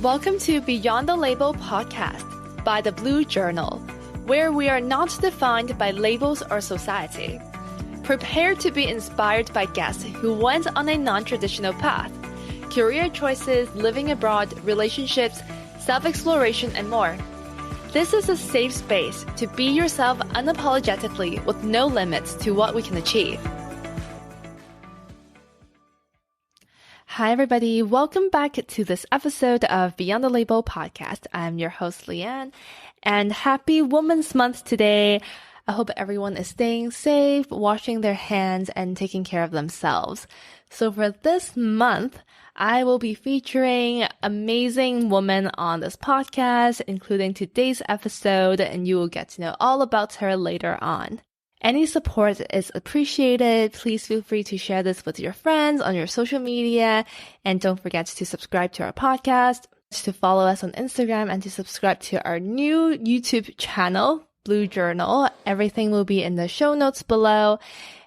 Welcome to Beyond the Label podcast by the Blue Journal, where we are not defined by labels or society. Prepare to be inspired by guests who went on a non-traditional path, career choices, living abroad, relationships, self-exploration, and more. This is a safe space to be yourself unapologetically with no limits to what we can achieve. Hi, everybody. Welcome back to this episode of Beyond the Label podcast. I'm your host, Leanne, and happy Women's Month today. I hope everyone is staying safe, washing their hands, and taking care of themselves. So for this month, I will be featuring amazing women on this podcast, including today's episode, and you will get to know all about her later on. Any support is appreciated. Please feel free to share this with your friends on your social media. And don't forget to subscribe to our podcast, to follow us on Instagram, and to subscribe to our new YouTube channel, Blue Journal. Everything will be in the show notes below.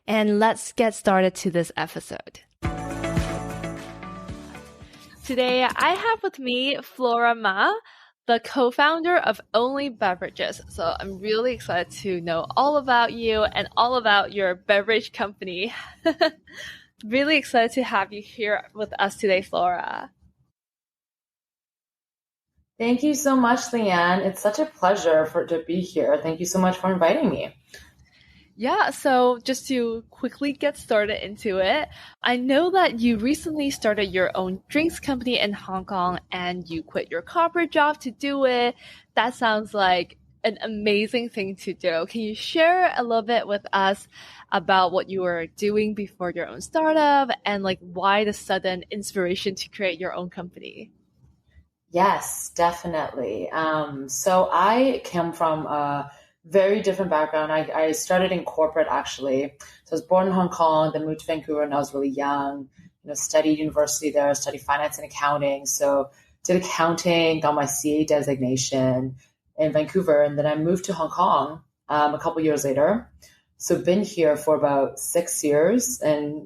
And let's get started to this episode. Today, I have with me Flora Ma, the co-founder of ONLY Beverages. So I'm really excited to know all about you and all about your beverage company. Really excited to have you here with us today, Flora. Thank you so much, Leanne. It's such a pleasure to be here. Thank you so much for inviting me. Yeah, so just to quickly get started into it, I know that you recently started your own drinks company in Hong Kong and you quit your corporate job to do it. That sounds like an amazing thing to do. Can you share a little bit with us about what you were doing before your own startup and like why the sudden inspiration to create your own company? Yes, definitely. So I come from a very different background. I started in corporate, actually. So I was born in Hong Kong, then moved to Vancouver when I was really young, studied university there, studied finance and accounting. So did accounting, got my CA designation in Vancouver. And then I moved to Hong Kong a couple years later. So been here for about 6 years. And,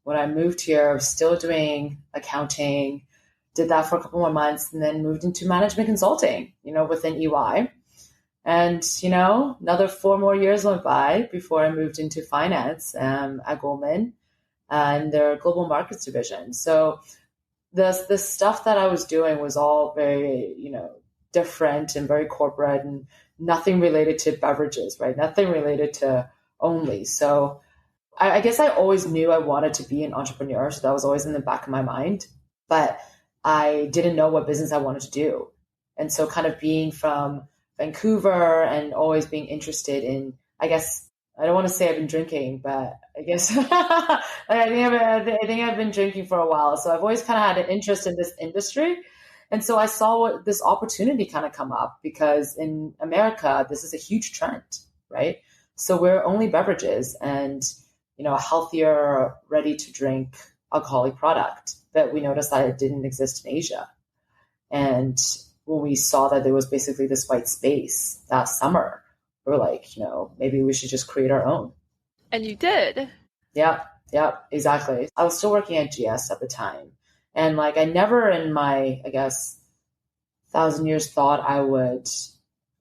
when I moved here, I was still doing accounting, did that for a couple more months, and then moved into management consulting, within EY. And, another 4 more years went by before I moved into finance at Goldman and their global markets division. So the stuff that I was doing was all very, different and very corporate and nothing related to beverages, right? Nothing related to ONLY. So I guess I always knew I wanted to be an entrepreneur. So that was always in the back of my mind. But I didn't know what business I wanted to do. And so kind of being from Vancouver and always being interested in, I guess, I don't want to say I've been drinking, but I guess I think I've been drinking for a while. So I've always kind of had an interest in this industry. And so I saw this opportunity kind of come up because in America, this is a huge trend, right? So we're ONLY Beverages and, a healthier, ready to drink alcoholic product that we noticed that it didn't exist in Asia. And when we saw that there was basically this white space that summer, we were like, maybe we should just create our own. And you did. Yeah, exactly. I was still working at GS at the time. And I never in my, 1,000 years thought I would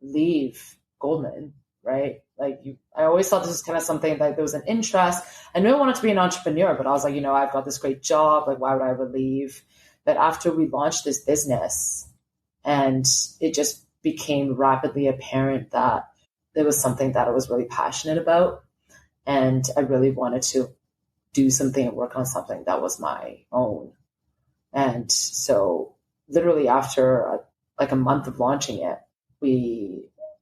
leave Goldman, right? I always thought this was kind of something that there was an interest. I knew I wanted to be an entrepreneur, but I was like, I've got this great job. Why would I ever leave? But after we launched this business, and it just became rapidly apparent that there was something that I was really passionate about. And I really wanted to do something and work on something that was my own. And so literally after a month of launching it,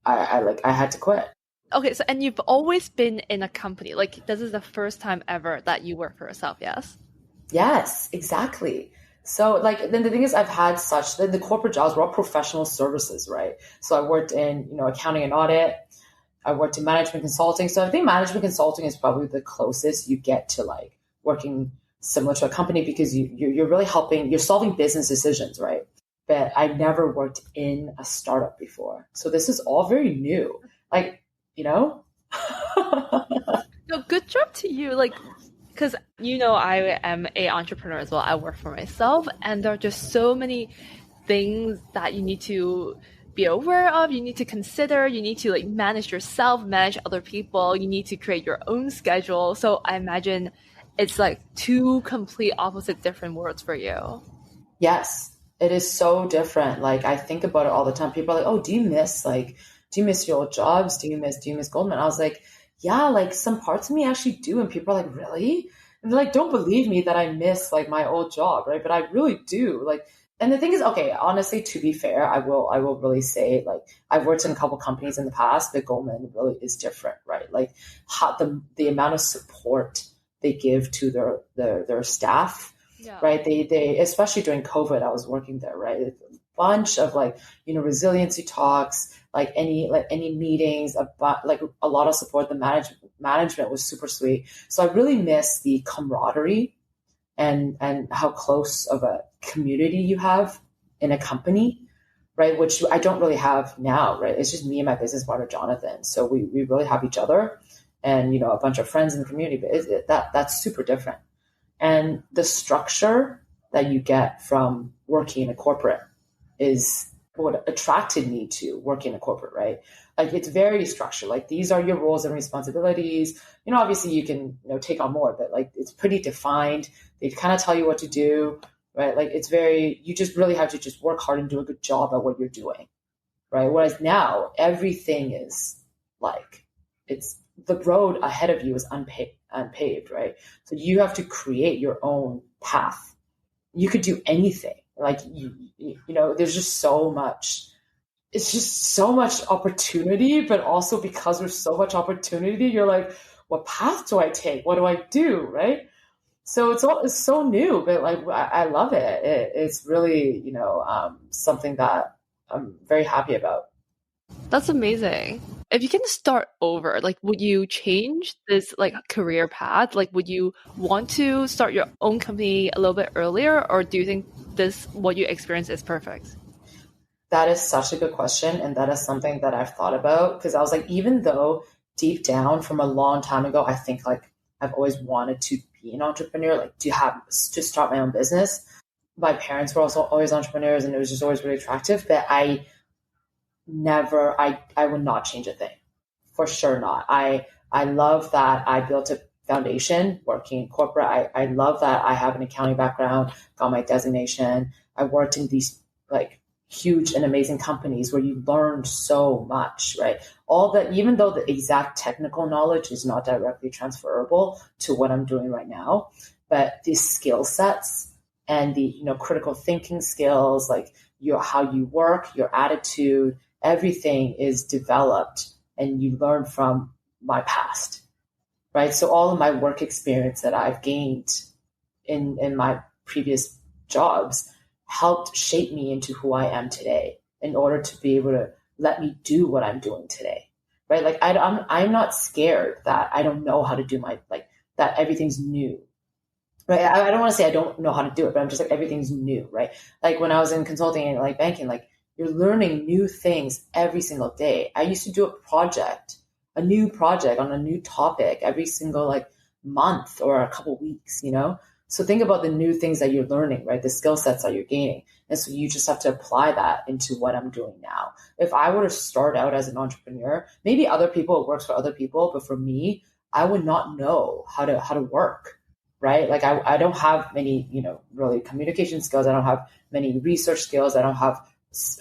I had to quit. Okay, so and you've always been in a company. This is the first time ever that you work for yourself, yes? Yes, exactly. So then the thing is I've had the corporate jobs were all professional services, right? So I worked in, accounting and audit. I worked in management consulting. So I think management consulting is probably the closest you get to working similar to a company because you're really you're solving business decisions, right? But I never worked in a startup before. So this is all very new. No, good job to you. Because, I am an entrepreneur as well. I work for myself and there are just so many things that you need to be aware of, you need to consider, you need to like manage yourself, manage other people, you need to create your own schedule. So I imagine it's like two complete opposite different worlds for you. Yes, it is so different. Like I think about it all the time. People are like, "Oh, do you miss your old jobs? Do you miss Goldman?" I was like, "Yeah, like some parts of me actually do." And people are like, "Really?" And they're like, "Don't believe me that I miss like my old job, right?" But I really do. Like, and the thing is, okay, honestly, to be fair, I will really say like I've worked in a couple companies in the past, but Goldman really is different, right? Like how the amount of support they give to their staff, Yeah. right? They especially during COVID, I was working there, right? A bunch of like, resiliency talks, like any meetings about like a lot of support. The management was super sweet. So I really miss the camaraderie and how close of a community you have in a company, right? Which I don't really have now, right? It's just me and my business partner, Jonathan. So we really have each other and, a bunch of friends in the community, but that's super different. And the structure that you get from working in a corporate is what attracted me to working in a corporate, right? Like it's very structured. Like these are your roles and responsibilities. Obviously you can, take on more, but like it's pretty defined. They kind of tell you what to do, right? Like you just really have to just work hard and do a good job at what you're doing, right? Whereas now everything is like, it's the road ahead of you is unpaved, right? So you have to create your own path. You could do anything. Like there's just so much. It's just so much opportunity, but also because there's so much opportunity, you're like, what path do I take? What do I do, right? So it's so new, but like I love it. It's really something that I'm very happy about. That's amazing. If you can start over, like, would you change this like career path? Like, would you want to start your own company a little bit earlier, or do you think this what you experience is perfect? That is such a good question. And that is something that I've thought about because I was like, even though deep down from a long time ago, I think like I've always wanted to be an entrepreneur, like to start my own business. My parents were also always entrepreneurs and it was just always really attractive, but I would not change a thing. For sure not. I love that I built a foundation working in corporate. I love that I have an accounting background, got my designation. I worked in these like huge and amazing companies where you learn so much, right? All that, even though the exact technical knowledge is not directly transferable to what I'm doing right now, but these skill sets and the, critical thinking skills, like how you work, your attitude, everything is developed and you learn from my past, right? So all of my work experience that I've gained in my previous jobs helped shape me into who I am today in order to be able to let me do what I'm doing today, right? Like I'm not scared that I don't know how to do that everything's new, right? I don't want to say I don't know how to do it, but I'm just like, everything's new, right? Like when I was in consulting and like banking, like you're learning new things every single day. I used to do a new project on a new topic every single like month or a couple weeks, So think about the new things that you're learning, right? The skill sets that you're gaining. And so you just have to apply that into what I'm doing now. If I were to start out as an entrepreneur, maybe other people, it works for other people, but for me, I would not know how to work, right? Like I don't have many, really communication skills. I don't have many research skills. I don't have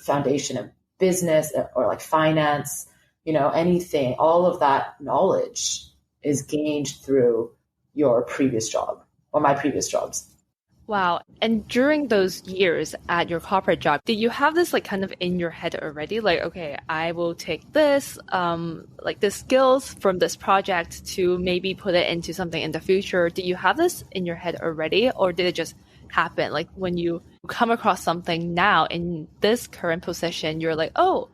foundation in business or like finance, anything. All of that knowledge is gained through your previous job or my previous jobs. Wow. And during those years at your corporate job, did you have this like kind of in your head already? Like, okay, I will take this, like the skills from this project to maybe put it into something in the future. Did you have this in your head already, or did it just happen? Like when you come across something now in this current position, you're like, oh,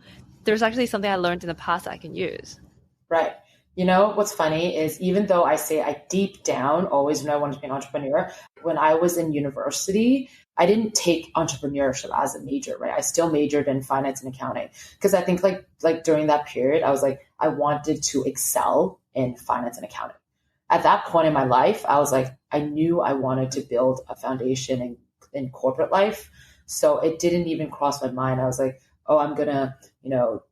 there's actually something I learned in the past that I can use. Right. What's funny is even though I say I deep down always knew I wanted to be an entrepreneur, when I was in university, I didn't take entrepreneurship as a major, right? I still majored in finance and accounting because I think like during that period, I was like, I wanted to excel in finance and accounting. At that point in my life, I was like, I knew I wanted to build a foundation in corporate life. So it didn't even cross my mind. I was like, oh, I'm going to,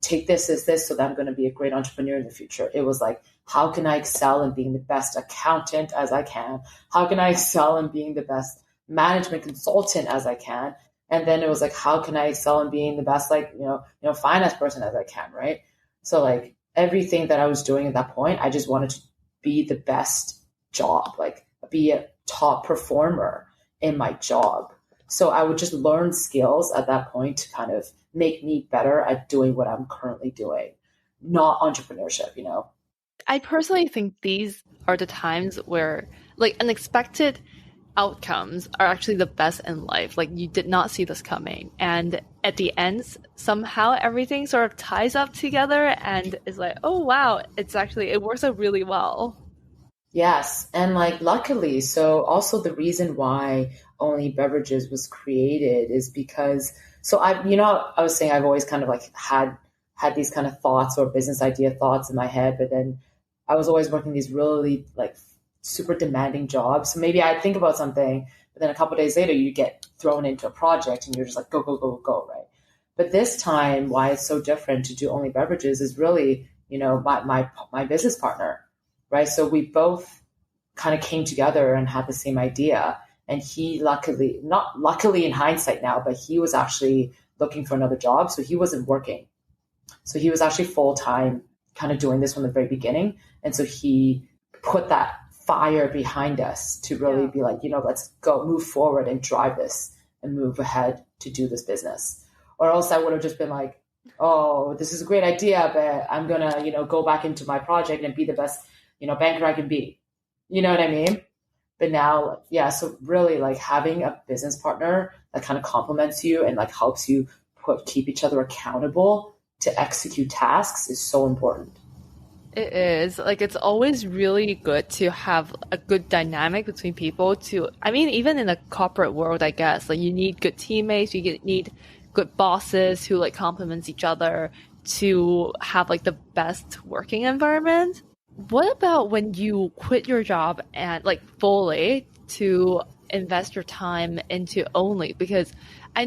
take this as this so that I'm going to be a great entrepreneur in the future. It was like, how can I excel in being the best accountant as I can? How can I excel in being the best management consultant as I can? And then it was like, how can I excel in being the best, like, finance person as I can, right? So like everything that I was doing at that point, I just wanted to be the best job, like be a top performer in my job. So I would just learn skills at that point to kind of make me better at doing what I'm currently doing, not entrepreneurship. I personally think these are the times where like unexpected outcomes are actually the best in life. Like you did not see this coming. And at the end, somehow everything sort of ties up together and is like, oh wow, it works out really well. Yes. And like, luckily, so also the reason why Only Beverages was created is because, so I was saying I've always kind of like had these kind of thoughts or business idea thoughts in my head, but then I was always working these really like super demanding jobs. So maybe I'd think about something, but then a couple of days later you get thrown into a project and you're just like, go, go, go, go, right? But this time, why it's so different to do Only Beverages is really, my business partner, right? So we both kind of came together and had the same idea. And he luckily, not luckily in hindsight now, but he was actually looking for another job. So he wasn't working. So he was actually full time kind of doing this from the very beginning. And so he put that fire behind us to really be like, let's go move forward and drive this and move ahead to do this business. Or else I would have just been like, oh, this is a great idea, but I'm going to, go back into my project and be the best, banker I can be. You know what I mean? But now, yeah, so really like having a business partner that kind of complements you and like helps you keep each other accountable to execute tasks is so important. It is. Like, it's always really good to have a good dynamic between people I mean, even in the corporate world, I guess, like, you need good teammates, need good bosses who, like, complements each other to have, like, the best working environment. What about when you quit your job and, like, fully to invest your time into Only? Because I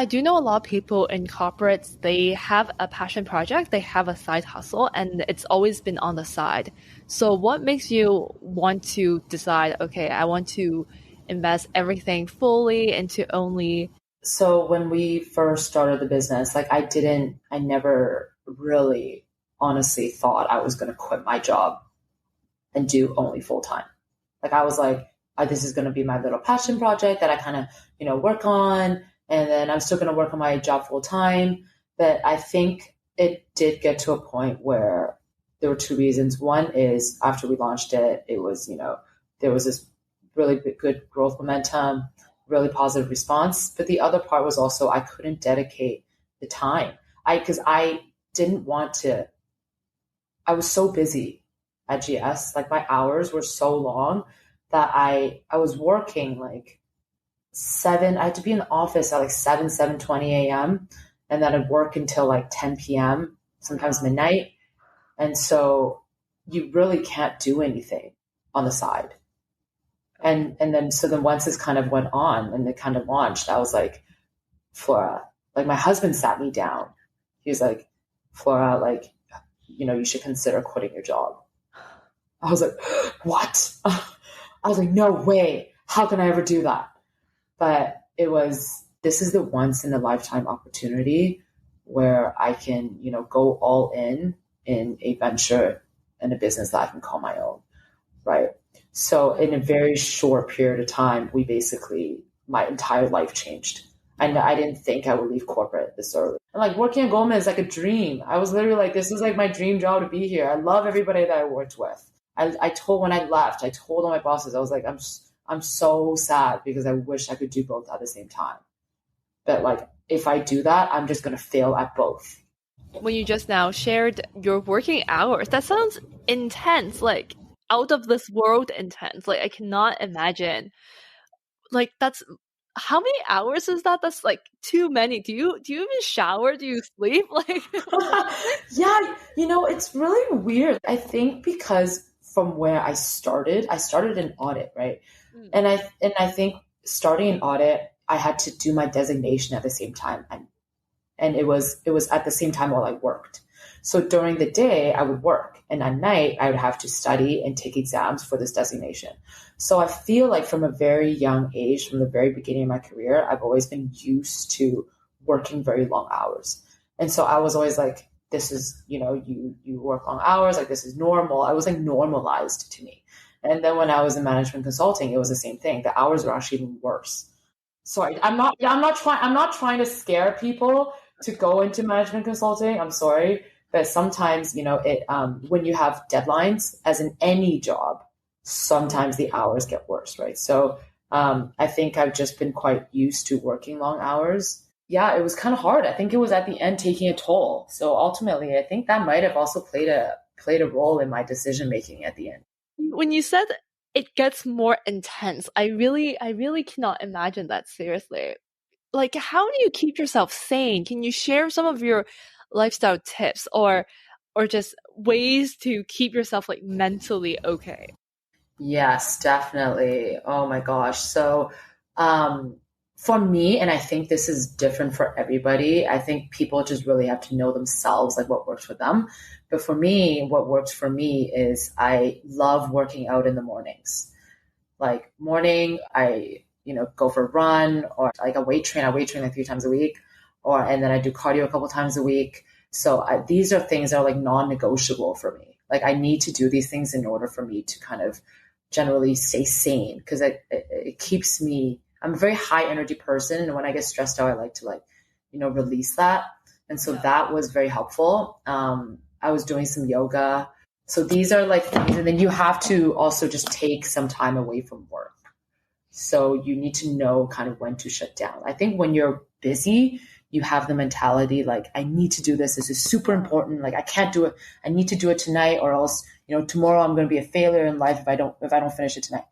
do know a lot of people in corporates, they have a passion project, they have a side hustle, and it's always been on the side. So what makes you want to decide, okay, I want to invest everything fully into Only? So when we first started the business, like I never really honestly thought I was going to quit my job and do Only full time. Like I was like, this is going to be my little passion project that I kind of, work on. And then I'm still going to work on my job full time. But I think it did get to a point where there were two reasons. One is after we launched it, it was, there was this really good growth momentum, really positive response. But the other part was also I couldn't dedicate the time. Because I didn't want to, I was so busy at GS. Like my hours were so long that I was working like I had to be in the office at like 7:20 a.m. and then I'd work until like 10 p.m., sometimes midnight. And so you really can't do anything on the side. And then once this kind of went on and it kind of launched, I was like, Flora, like my husband sat me down. He was like, Flora, like, you should consider quitting your job. I was like, what? I was like, no way. How can I ever do that? But this is the once in a lifetime opportunity where I can, go all in a venture and a business that I can call my own. Right. So in a very short period of time, my entire life changed. And I didn't think I would leave corporate this early. And like working at Goldman is like a dream. I was literally like, this is like my dream job to be here. I love everybody that I worked with. When I left, I told all my bosses, I was like, I'm so sad because I wish I could do both at the same time. But like, if I do that, I'm just going to fail at both. When you just now shared your working hours, that sounds intense, like out of this world intense. Like I cannot imagine. Like that's how many hours is that? That's like too many. Do you even shower? Do you sleep? Like yeah, it's really weird. I think because from where I started in audit, right? And I think starting in audit, I had to do my designation at the same time. And it was at the same time while I worked. So during the day, I would work, and at night, I would have to study and take exams for this designation. So I feel like from a very young age, from the very beginning of my career, I've always been used to working very long hours. And so I was always like, this is, you work long hours, like this is normal. I was like normalized to me. And then when I was in management consulting, it was the same thing. The hours were actually even worse. So I'm not trying to scare people to go into management consulting. I'm sorry. But sometimes, when you have deadlines, as in any job, sometimes the hours get worse, right? So I think I've just been quite used to working long hours. Yeah, it was kind of hard. I think it was at the end taking a toll. So ultimately, I think that might have also played a role in my decision making at the end. When you said it gets more intense, I really cannot imagine that, seriously. Like, how do you keep yourself sane? Can you share some of your lifestyle tips or just ways to keep yourself like mentally okay? Yes, definitely. Oh my gosh. So, for me, and I think this is different for everybody, I think people just really have to know themselves, like what works for them. But for me, what works for me is I love working out in the mornings. Like morning, I, go for a run, or like I weight train like 3 times a week, and then I do cardio a couple times a week. So these are things that are like non-negotiable for me. Like I need to do these things in order for me to kind of generally stay sane, because it keeps me, I'm a very high energy person. And when I get stressed out, I like to release that. And so that was very helpful. I was doing some yoga. So these are like things. And then you have to also just take some time away from work. So you need to know kind of when to shut down. I think when you're busy, you have the mentality like, I need to do this. This is super important. Like I can't do it. I need to do it tonight, or else, tomorrow I'm going to be a failure in life if I don't finish it tonight.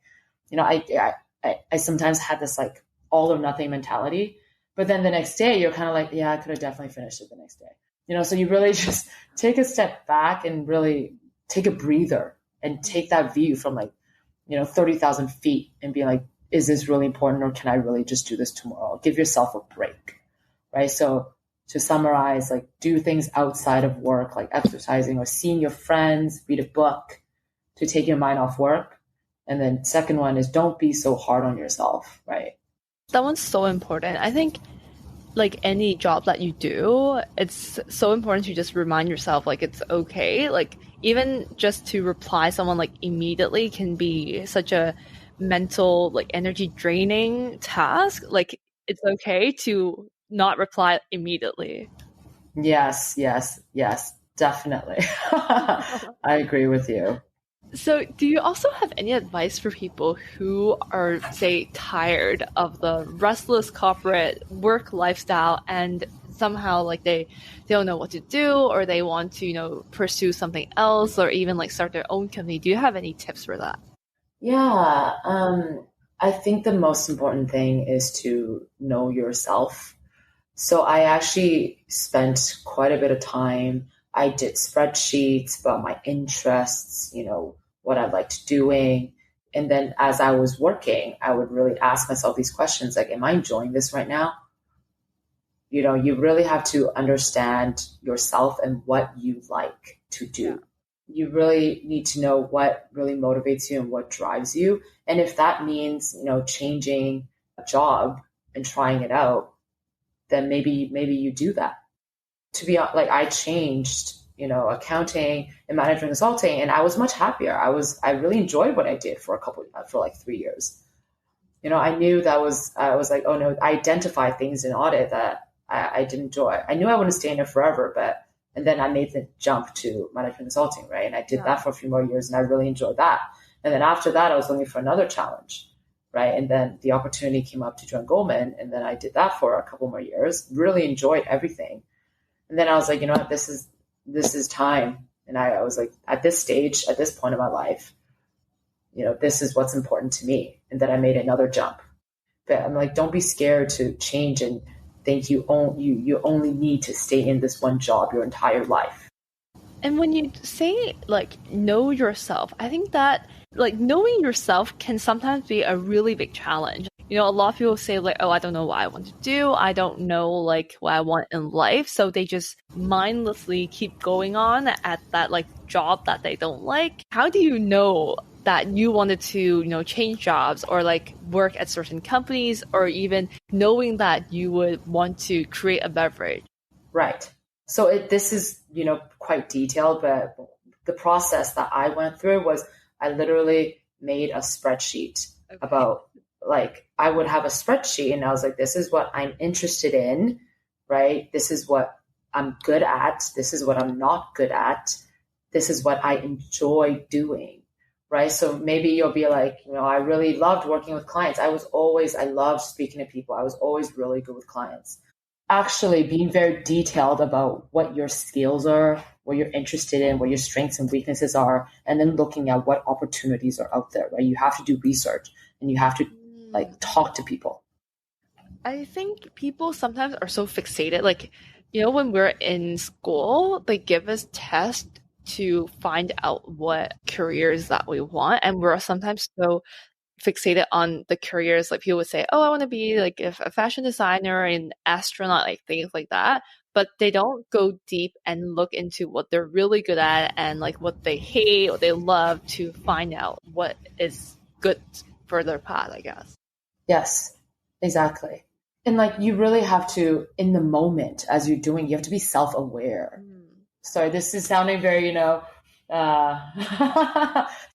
I sometimes had this like all or nothing mentality, but then the next day you're kind of like, yeah, I could have definitely finished it the next day. So you really just take a step back and really take a breather and take that view from 30,000 feet and be like, is this really important, or can I really just do this tomorrow? Give yourself a break, right? So to summarize, like do things outside of work, like exercising or seeing your friends, read a book to take your mind off work. And then second one is don't be so hard on yourself, right? That one's so important. I think like any job that you do, it's so important to just remind yourself like it's okay. Like even just to reply someone like immediately can be such a mental like energy draining task. Like it's okay to not reply immediately. Yes, definitely. I agree with you. So do you also have any advice for people who are, say, tired of the restless corporate work lifestyle and somehow like they don't know what to do, or they want to, pursue something else, or even like start their own company? Do you have any tips for that? Yeah, I think the most important thing is to know yourself. So I actually spent quite a bit of time. I did spreadsheets about my interests, what I liked doing. And then as I was working, I would really ask myself these questions like, am I enjoying this right now? You really have to understand yourself and what you like to do. Yeah. You really need to know what really motivates you and what drives you. And if that means, changing a job and trying it out, then maybe you do that. To be like, I changed, accounting and management consulting, and I was much happier. I really enjoyed what I did for like 3 years. I knew I was like, oh no, I identified things in audit that I didn't enjoy. I knew I wouldn't stay in it forever, and then I made the jump to management consulting, right? And I did that for a few more years, and I really enjoyed that. And then after that, I was looking for another challenge, right? And then the opportunity came up to join Goldman, and then I did that for a couple more years. Really enjoyed everything, and then I was like, you know what, this is time. And I was like, at this stage, at this point in my life, this is what's important to me. And then I made another jump. But I'm like, don't be scared to change and think you only need to stay in this one job your entire life. And when you say like know yourself, I think that like knowing yourself can sometimes be a really big challenge. A lot of people say like, oh, I don't know what I want to do. I don't know like what I want in life. So they just mindlessly keep going on at that like job that they don't like. How do you know that you wanted to, change jobs or like work at certain companies, or even knowing that you would want to create a beverage? Right. So this is, quite detailed, but the process that I went through was I literally made a spreadsheet Okay. about like I would have a spreadsheet and I was like, this is what I'm interested in, right? This is what I'm good at. This is what I'm not good at. This is what I enjoy doing, right? So maybe you'll be like, I really loved working with clients. I loved speaking to people. I was always really good with clients. Actually being very detailed about what your skills are, what you're interested in, what your strengths and weaknesses are, and then looking at what opportunities are out there, right? You have to do research and you have to like talk to people. I think people sometimes are so fixated. Like, when we're in school, they give us tests to find out what careers that we want. And we're sometimes so fixated on the careers. Like people would say, oh, I want to be like a fashion designer, an astronaut, like things like that. But they don't go deep and look into what they're really good at and like what they hate, what they love, to find out what is good for their path, I guess. Yes, exactly. And like you really have to, in the moment as you're doing, you have to be self-aware. Sorry, this is sounding very,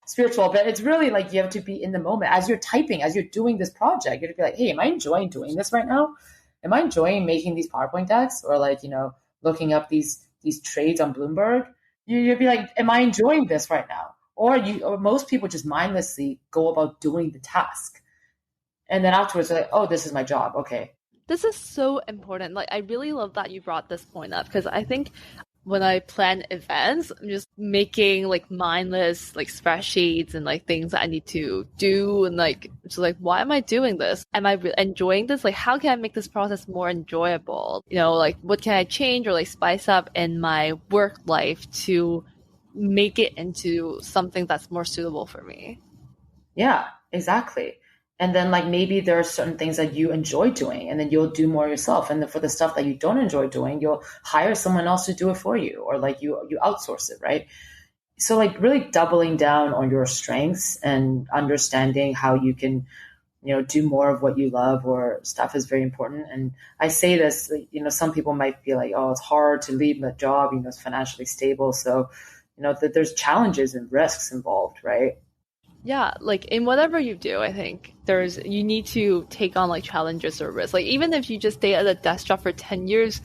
spiritual, but it's really like you have to be in the moment as you're typing, as you're doing this project. You have to be like, hey, am I enjoying doing this right now? Am I enjoying making these PowerPoint decks or like, looking up these trades on Bloomberg? You'd be like, am I enjoying this right now? Or most people just mindlessly go about doing the task. And then afterwards, they're like, oh, this is my job. Okay. This is so important. Like, I really love that you brought this point up, because I think when I plan events, I'm just making like mindless like spreadsheets and like things that I need to do, and like just like, why am I doing this? Am I enjoying this? Like, how can I make this process more enjoyable? Like what can I change or like spice up in my work life to make it into something that's more suitable for me? Yeah, exactly. And then like maybe there are certain things that you enjoy doing and then you'll do more yourself. And then for the stuff that you don't enjoy doing, you'll hire someone else to do it for you or like you outsource it, right? So like really doubling down on your strengths and understanding how you can, do more of what you love or stuff is very important. And I say this, some people might be like, oh, it's hard to leave a job, it's financially stable. So, that there's challenges and risks involved, right? Yeah, like in whatever you do, I think you need to take on like challenges or risks. Like even if you just stay at a desk job for 10 years,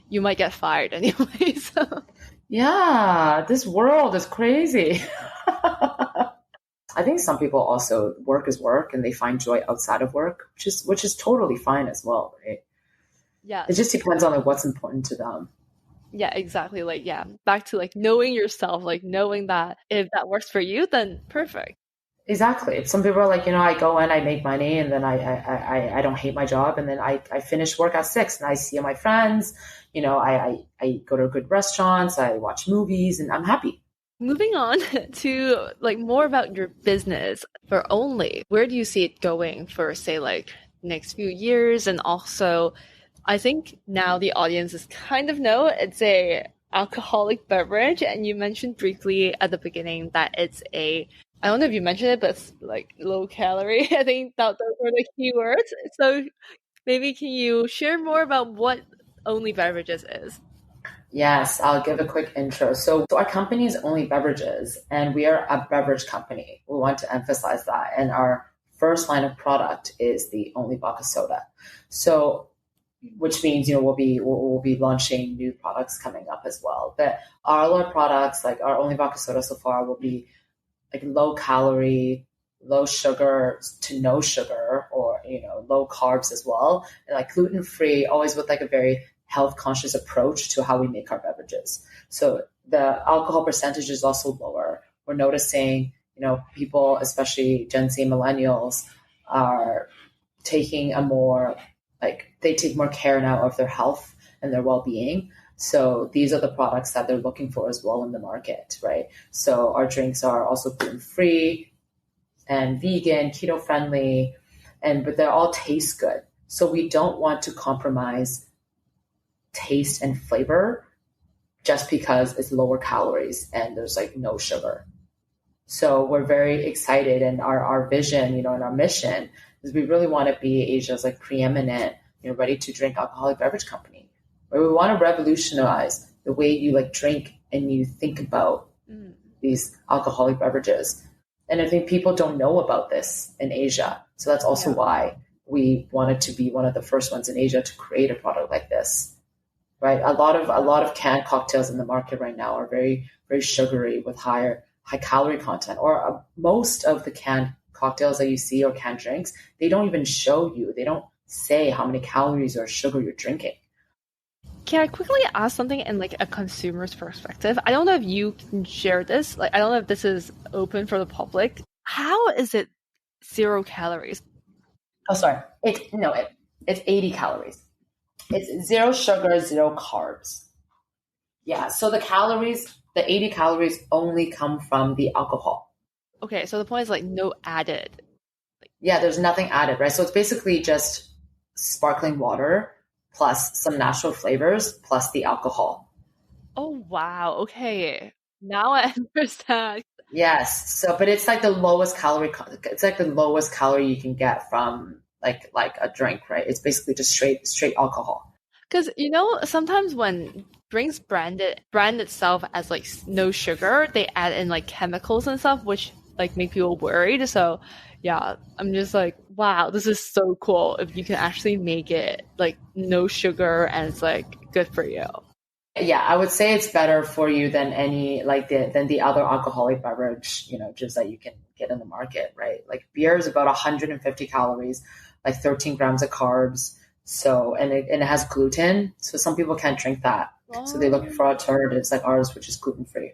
you might get fired anyway. So Yeah, this world is crazy. I think some people also work is work and they find joy outside of work, which is totally fine as well, right? yeah, It just depends on like what's important to them. yeah, exactly. Like, yeah, back to like knowing yourself, like knowing that if that works for you, then perfect. Exactly. Some people are like, I go in, I make money, and then I don't hate my job, and then I finish work at 6, and I see my friends. I go to good restaurants, I watch movies, and I'm happy. Moving on to like more about your business for Only, where do you see it going for, say, like next few years? And also, I think now the audience is kind of know it's a alcoholic beverage, and you mentioned briefly at the beginning that it's a, I don't know if you mentioned it, but it's like low calorie. I think that those were the key words. So maybe can you share more about what Only Beverages is? Yes, I'll give a quick intro. So our company is Only Beverages, and we are a beverage company. We want to emphasize that. And our first line of product is the Only Vodka Soda. So, which means we'll be launching new products coming up as well. But our other products, like our Only Vodka Soda so far, will be like low calorie, low sugar to no sugar, or low carbs as well, and like gluten free, always with like a very health conscious approach to how we make our beverages. So the alcohol percentage is also lower. We're noticing, people, especially Gen Z millennials, are taking a more like they take more care now of their health and their well-being. So these are the products that they're looking for as well in the market, right? So our drinks are also gluten-free and vegan, keto-friendly, but they all taste good. So we don't want to compromise taste and flavor just because it's lower calories and there's like no sugar. So we're very excited, and our vision, and our mission is we really want to be Asia's like preeminent, ready to drink alcoholic beverage company, where we want to revolutionize the way you like drink and you think about these alcoholic beverages. And I think people don't know about this in Asia. So that's also why we wanted to be one of the first ones in Asia to create a product like this. Right? A lot of canned cocktails in the market right now are very, very sugary with high calorie content, or most of the canned cocktails that you see or canned drinks, they don't even show you. They don't say how many calories or sugar you're drinking. Can I quickly ask something in like a consumer's perspective? I don't know if you can share this. Like, I don't know if this is open for the public. How is it 0 calories? Oh, sorry. It's 80 calories. It's 0 sugar, 0 carbs. Yeah. So the 80 calories only come from the alcohol. Okay. So the point is like no added. Yeah. There's nothing added, right? So it's basically just sparkling water plus some natural flavors plus the alcohol. Oh, wow. Okay. Now I understand. Yes. So, but it's like the lowest calorie. It's like the lowest calorie you can get from like a drink, right? It's basically just straight alcohol. Because sometimes when drinks brand itself as like no sugar, they add in like chemicals and stuff, which like make people worried. So yeah, I'm just like, wow, this is so cool if you can actually make it like no sugar and it's like good for you. Yeah, I would say it's better for you than than the other alcoholic beverage, just that you can get in the market, right? Like beer is about 150 calories, like 13 grams of carbs. So, and it has gluten. So some people can't drink that. Oh. So they look for alternatives like ours, which is gluten free.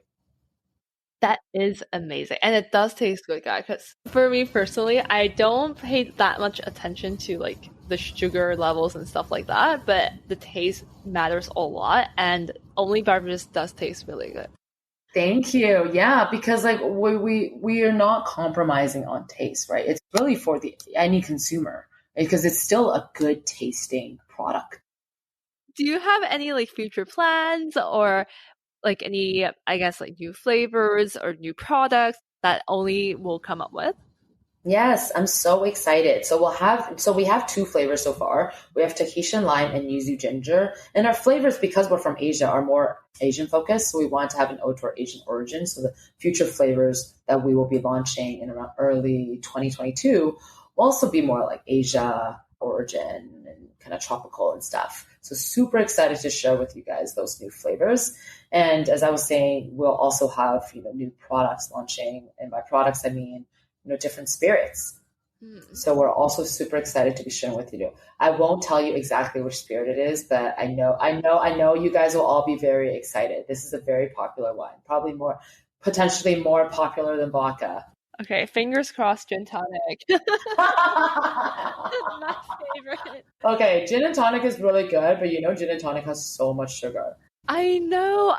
That is amazing. And it does taste good, guys. Because for me personally, I don't pay that much attention to like the sugar levels and stuff like that, but the taste matters a lot. And ONLY Beverages does taste really good. Thank you. Yeah, because like we are not compromising on taste, right? It's really for any consumer, because it's still a good tasting product. Do you have any like future plans or like any, I guess, like new flavors or new products that ONLY will come up with? Yes, I'm so excited. So we have 2 flavors so far. We have Tahitian lime and yuzu ginger. And our flavors, because we're from Asia, are more Asian focused. So we want to have an ode to our Asian origin. So the future flavors that we will be launching in around early 2022 will also be more like Asia origin and kind of tropical and stuff. So super excited to share with you guys those new flavors. And as I was saying, we'll also have, new products launching. And by products, I mean, different spirits. So we're also super excited to be sharing with you. I won't tell you exactly which spirit it is, but I know you guys will all be very excited. This is a very popular wine, probably potentially more popular than vodka. Okay, fingers crossed, gin tonic. My favorite. Okay, gin and tonic is really good, but gin and tonic has so much sugar. I know.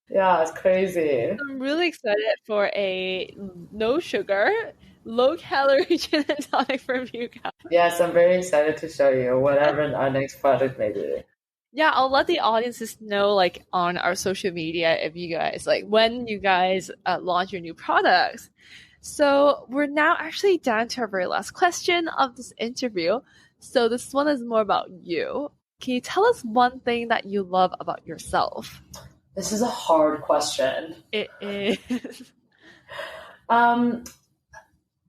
Yeah, it's crazy. I'm really excited for a no sugar, low calorie gin and tonic from you guys. Yes, I'm very excited to show you whatever our next project may be. Yeah, I'll let the audiences know like on our social media if you guys when you guys launch your new products. So we're now actually down to our very last question of this interview. So this one is more about you. Can you tell us one thing that you love about yourself? This is a hard question. It is.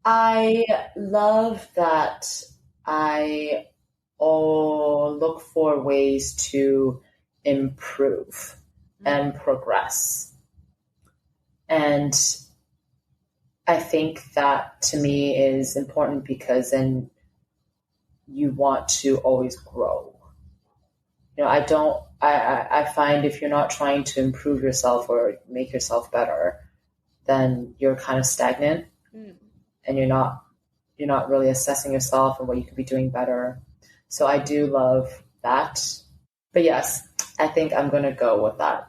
I love that I look for ways to improve and progress. And I think that to me is important because then you want to always grow. I find if you're not trying to improve yourself or make yourself better, then you're kind of stagnant and you're not really assessing yourself and what you could be doing better. So I do love that. But yes, I think I'm going to go with that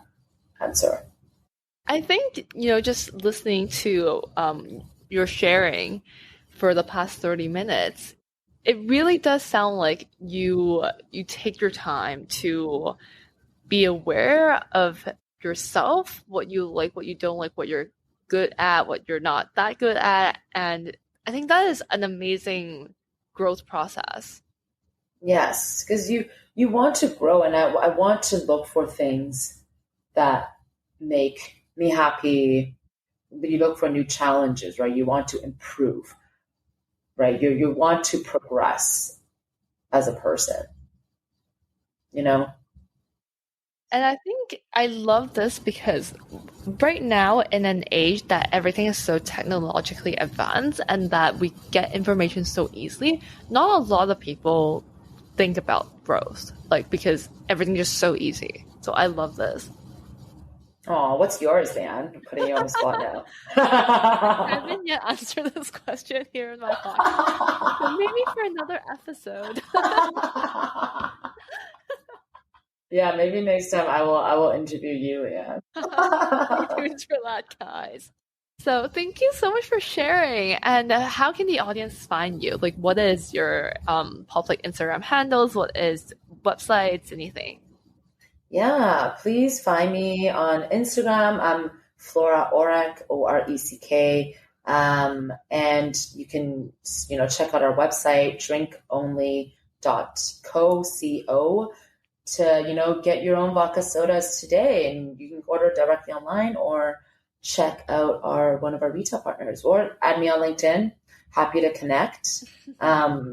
answer. I think, just listening to your sharing for the past 30 minutes, it really does sound like you take your time to be aware of yourself, what you like, what you don't like, what you're good at, what you're not that good at. And I think that is an amazing growth process. Yes, because you want to grow, and I want to look for things that make me happy. But you look for new challenges, right? You want to improve, right? You want to progress as a person, you know? And I think I love this because right now, in an age that everything is so technologically advanced and that we get information so easily, not a lot of people think about growth, like because everything is so easy. So I love this. Oh, what's yours, Dan? I'm putting you on the spot now. I haven't yet answered this question here in my podcast, but maybe for another episode. Yeah, maybe next time I will interview you. Yeah. Stay tuned for that, guys. So thank you so much for sharing. And how can the audience find you? Like, what is your public Instagram handles? What is websites? Anything? Yeah, please find me on Instagram. I'm Flora Oreck, Oreck. And you can, check out our website, drinkonly.co to, get your own vodka sodas today. And you can order directly online or check out one of our retail partners or add me on LinkedIn. Happy to connect.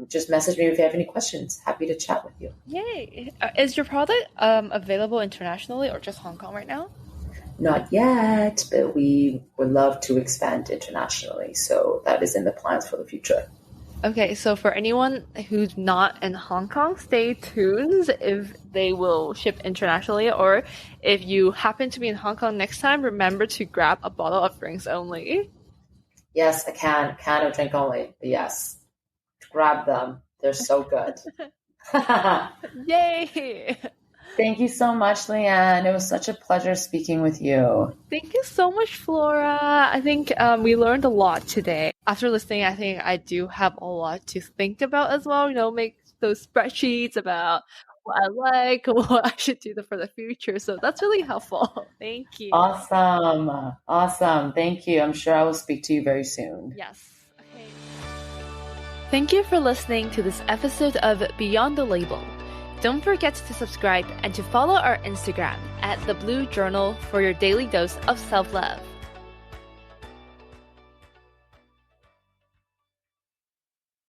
Just message me if you have any questions. Happy to chat with you. Yay. Is your product available internationally or just Hong Kong right now? Not yet, but we would love to expand internationally. So that is in the plans for the future. Okay, so for anyone who's not in Hong Kong, stay tuned if they will ship internationally, or if you happen to be in Hong Kong next time, remember to grab a bottle of drinks only. Yes, a can of drink only. Yes, grab them. They're so good. Yay! Thank you so much, Leanne. It was such a pleasure speaking with you. Thank you so much, Flora. I think we learned a lot today. After listening, I think I do have a lot to think about as well. Make those spreadsheets about what I like, what I should do for the future. So that's really helpful. Thank you. Awesome. Thank you. I'm sure I will speak to you very soon. Yes. Okay. Thank you for listening to this episode of Beyond the Label. Don't forget to subscribe and to follow our Instagram @TheBlueJournal for your daily dose of self-love.